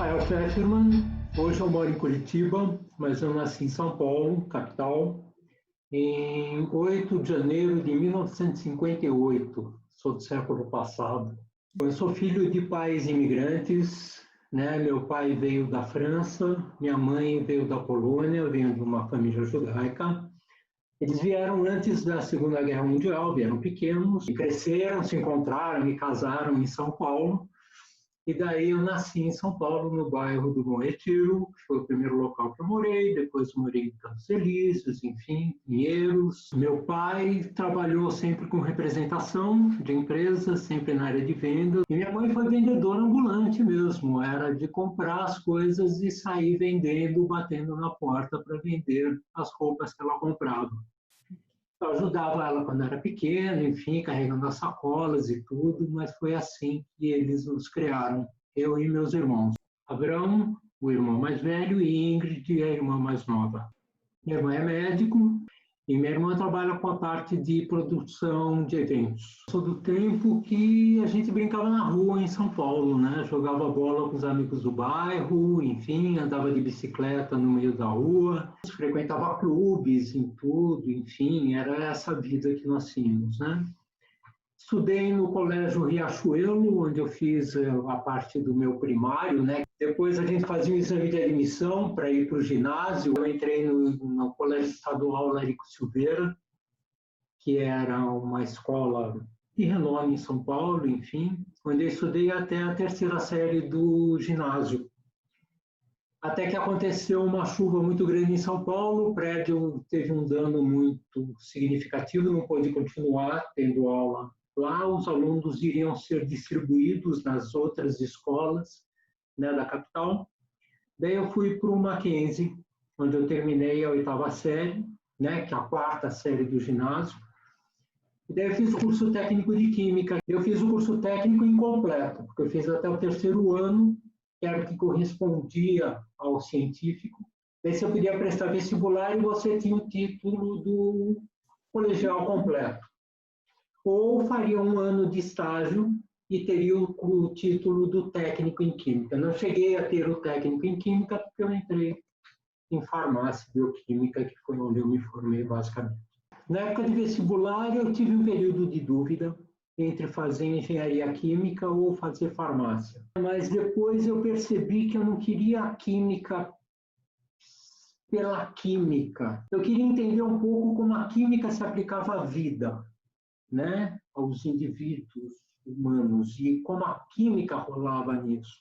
Rafael Pfefferman. Hoje eu moro em Curitiba, mas eu nasci em São Paulo, capital, em 8 de janeiro de 1958. Sou do século passado. Eu sou filho de pais imigrantes, né? Meu pai veio da França, minha mãe veio da Polônia, veio de uma família judaica. Eles vieram antes da Segunda Guerra Mundial, vieram pequenos, e cresceram, se encontraram e casaram em São Paulo. E daí eu nasci em São Paulo, no bairro do Bom Retiro, que foi o primeiro local que eu morei. Depois eu morei em Campos Elíseos, enfim, Pinheiros. Meu pai trabalhou sempre com representação de empresas, sempre na área de vendas. E minha mãe foi vendedora ambulante mesmo, era de comprar as coisas e sair vendendo, batendo na porta para vender as roupas que ela comprava. Eu ajudava ela quando era pequena, enfim, carregando as sacolas e tudo, mas foi assim que eles nos criaram, eu e meus irmãos. Abraão, o irmão mais velho, e Ingrid, a irmã mais nova. Minha irmã é médico e minha irmã trabalha com a parte de produção de eventos. Sou do tempo que a gente brincava na rua em São Paulo, né? Jogava bola com os amigos do bairro, enfim, andava de bicicleta no meio da rua, frequentava clubes em tudo, enfim, era essa vida que nós tínhamos, né? Estudei no Colégio Riachuelo, onde eu fiz a parte do meu primário, né? Depois a gente fazia um exame de admissão para ir para o ginásio. Eu entrei no Colégio Estadual Larico Silveira, que era uma escola de renome em São Paulo, enfim, onde eu estudei até a terceira série do ginásio. Até que aconteceu uma chuva muito grande em São Paulo, o prédio teve um dano muito significativo, não pôde continuar tendo aula lá. Os alunos iriam ser distribuídos nas outras escolas, né, da capital. Daí eu fui para o Mackenzie, onde eu terminei a 8ª série, né, que é a 4ª série do ginásio. E daí eu fiz o curso técnico de Química. Eu fiz o curso técnico incompleto, porque eu fiz até o 3º ano, que era o que correspondia ao científico. Daí você podia prestar vestibular e você tinha o título do colegial completo. Ou faria um ano de estágio e teria o título do técnico em Química. Não cheguei a ter o técnico em Química porque eu entrei em farmácia bioquímica, que foi onde eu me formei basicamente. Na época de vestibular, eu tive um período de dúvida entre fazer engenharia química ou fazer farmácia. Mas depois eu percebi que eu não queria a química pela química. Eu queria entender um pouco como a química se aplicava à vida, né, aos indivíduos humanos, e como a química rolava nisso.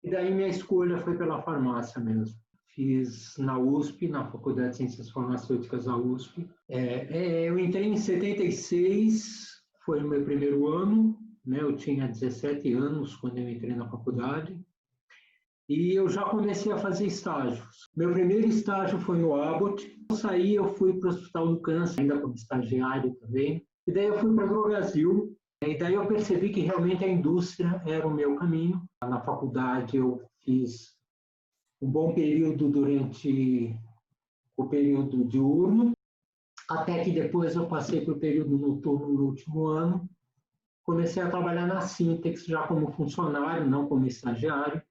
E daí minha escolha foi pela farmácia mesmo. Fiz na USP, na Faculdade de Ciências Farmacêuticas da USP. Eu entrei em 76, foi o meu primeiro ano, né? Eu tinha 17 anos quando eu entrei na faculdade. E eu já comecei a fazer estágios. Meu primeiro estágio foi no Abbott. Eu saí, eu fui para o Hospital do Câncer, ainda como estagiário também. E daí eu fui para a Drogasil. E daí eu percebi que realmente a indústria era o meu caminho. Na faculdade eu fiz um bom período durante o período diurno, até que depois eu passei para o período noturno no último ano. Comecei a trabalhar na Sintex já como funcionário, não como estagiário,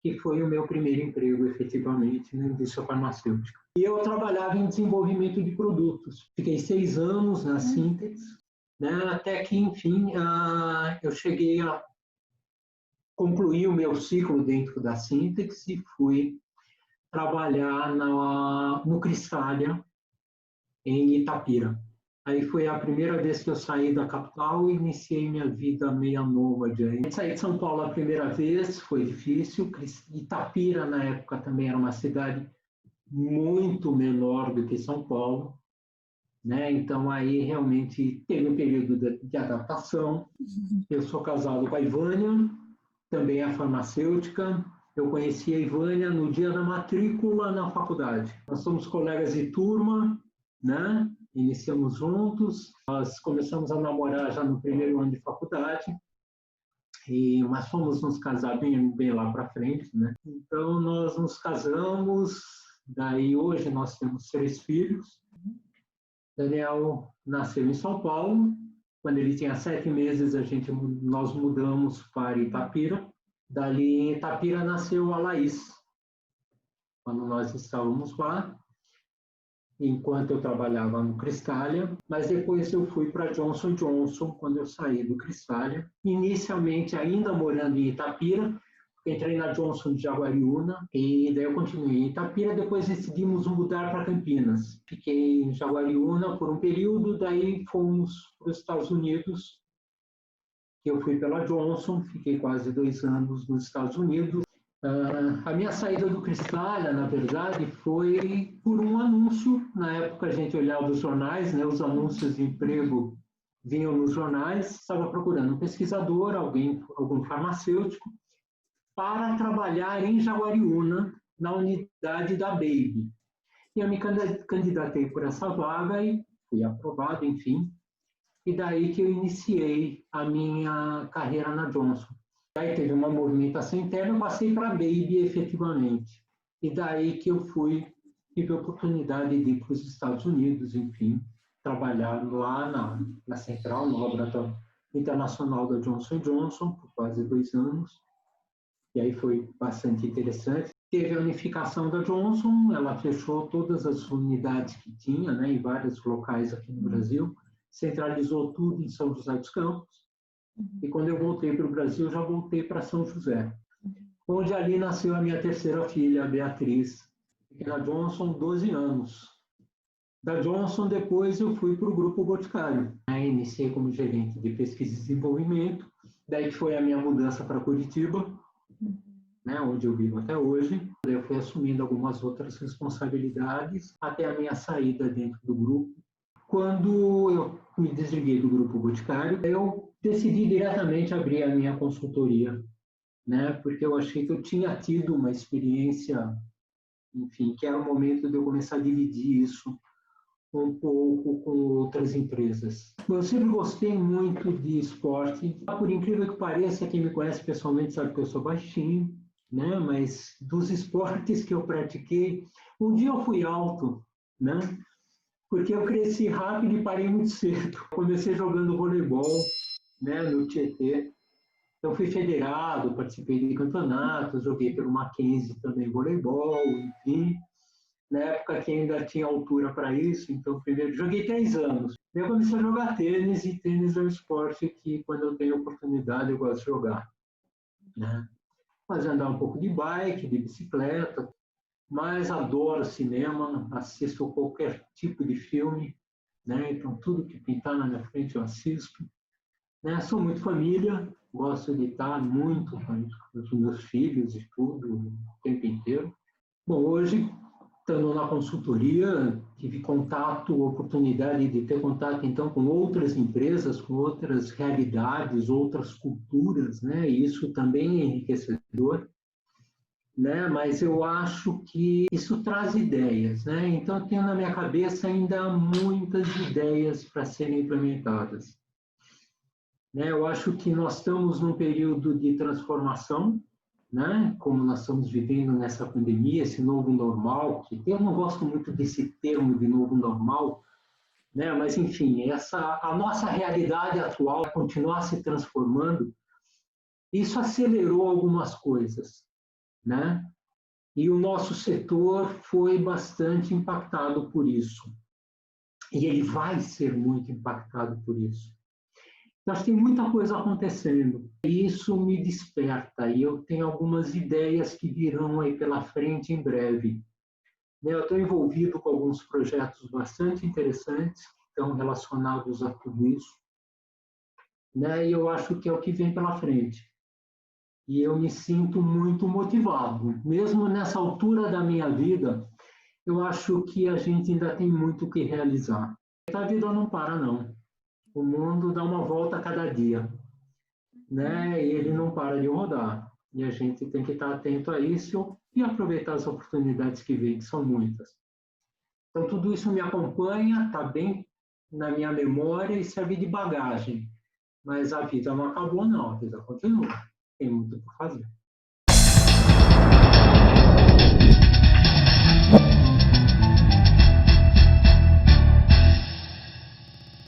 que foi o meu primeiro emprego, efetivamente, na indústria farmacêutica. E eu trabalhava em desenvolvimento de produtos. Fiquei 6 anos na Sintex, né, até que, enfim, eu cheguei a concluir o meu ciclo dentro da Sintex e fui trabalhar no Cristália, em Itapira. Aí foi a primeira vez que eu saí da capital e iniciei minha vida meio nômade. Saí de São Paulo a primeira vez, foi difícil. Itapira, na época, também era uma cidade muito menor do que São Paulo, né? Então, aí realmente teve um período de adaptação. Eu sou casado com a Ivânia, também é farmacêutica. Eu conheci a Ivânia no dia da matrícula na faculdade. Nós somos colegas de turma, né? Iniciamos juntos. Nós começamos a namorar já no primeiro ano de faculdade, mas fomos nos casar bem lá para frente, né? Então, nós nos casamos, daí hoje nós temos 3 filhos. Daniel nasceu em São Paulo. Quando ele tinha 7 meses, nós mudamos para Itapira. Dali em Itapira nasceu a Laís, quando nós estávamos lá, enquanto eu trabalhava no Cristália, mas depois eu fui para Johnson Johnson quando eu saí do Cristália, inicialmente ainda morando em Itapira, entrei na Johnson de Jaguariúna e daí eu continuei em Itapira, depois decidimos mudar para Campinas. Fiquei em Jaguariúna por um período, daí fomos para os Estados Unidos, que eu fui pela Johnson, fiquei quase 2 anos nos Estados Unidos. A minha saída do Cristália, na verdade, foi por um anúncio. Na época a gente olhava os jornais, né, os anúncios de emprego vinham nos jornais, estava procurando um pesquisador, algum farmacêutico, para trabalhar em Jaguariúna, na unidade da Baby. E eu me candidatei por essa vaga e fui aprovado, enfim. E daí que eu iniciei a minha carreira na Johnson. Aí teve uma movimentação interna, eu passei para a Baby efetivamente. E daí que eu tive a oportunidade de ir para os Estados Unidos, enfim, trabalhar lá na central, no laboratório internacional da Johnson Johnson, por quase 2 anos. E aí foi bastante interessante. Teve a unificação da Johnson, ela fechou todas as unidades que tinha, né, em vários locais aqui no Brasil, centralizou tudo em São José dos Campos. E quando eu voltei para o Brasil, eu já voltei para São José, onde ali nasceu a minha terceira filha, a Beatriz. Fiquei na Johnson 12 anos. Da Johnson, depois eu fui para o Grupo Boticário. Iniciei como gerente de pesquisa e desenvolvimento, daí que foi a minha mudança para Curitiba, né, onde eu vivo até hoje. Eu fui assumindo algumas outras responsabilidades até a minha saída dentro do grupo. Quando eu me desliguei do Grupo Boticário, eu decidi diretamente abrir a minha consultoria, né, porque eu achei que eu tinha tido uma experiência, enfim, que era o momento de eu começar a dividir isso um pouco com outras empresas. Eu sempre gostei muito de esporte. Por incrível que pareça, quem me conhece pessoalmente sabe que eu sou baixinho, né? Mas dos esportes que eu pratiquei, um dia eu fui alto, né? Porque eu cresci rápido e parei muito cedo. Comecei jogando voleibol, né? No Tietê. Eu fui federado, participei de campeonatos, joguei pelo Mackenzie também voleibol, enfim. Na época que ainda tinha altura para isso, então primeiro joguei 3 anos. Eu comecei a jogar tênis, e tênis é um esporte que, quando eu tenho oportunidade, eu gosto de jogar, né? Mas andar um pouco de bike, de bicicleta, mas adoro cinema, assisto qualquer tipo de filme, né? Então tudo que pintar na minha frente eu assisto, né? Sou muito família, gosto de estar muito com os meus filhos e tudo, o tempo inteiro. Bom, hoje, estando na consultoria, tive contato, oportunidade de ter contato, então, com outras empresas, com outras realidades, outras culturas, né? E isso também é enriquecedor, né? Mas eu acho que isso traz ideias, né? Então, eu tenho na minha cabeça ainda muitas ideias para serem implementadas, né? Eu acho que nós estamos num período de transformação, né? Como nós estamos vivendo nessa pandemia, esse novo normal, que eu não gosto muito desse termo de novo normal, né? Mas enfim, a nossa realidade atual continuar se transformando, isso acelerou algumas coisas, né? E o nosso setor foi bastante impactado por isso. E ele vai ser muito impactado por isso. Então, acho que tem muita coisa acontecendo. E isso me desperta. E eu tenho algumas ideias que virão aí pela frente em breve. Eu estou envolvido com alguns projetos bastante interessantes que estão relacionados a tudo isso, né? E eu acho que é o que vem pela frente. E eu me sinto muito motivado. Mesmo nessa altura da minha vida, eu acho que a gente ainda tem muito o que realizar. A vida não para, não. O mundo dá uma volta a cada dia, né? E ele não para de rodar. E a gente tem que estar atento a isso e aproveitar as oportunidades que vêm, que são muitas. Então, tudo isso me acompanha, está bem na minha memória e serve de bagagem. Mas a vida não acabou, não. A vida continua. Tem muito por fazer.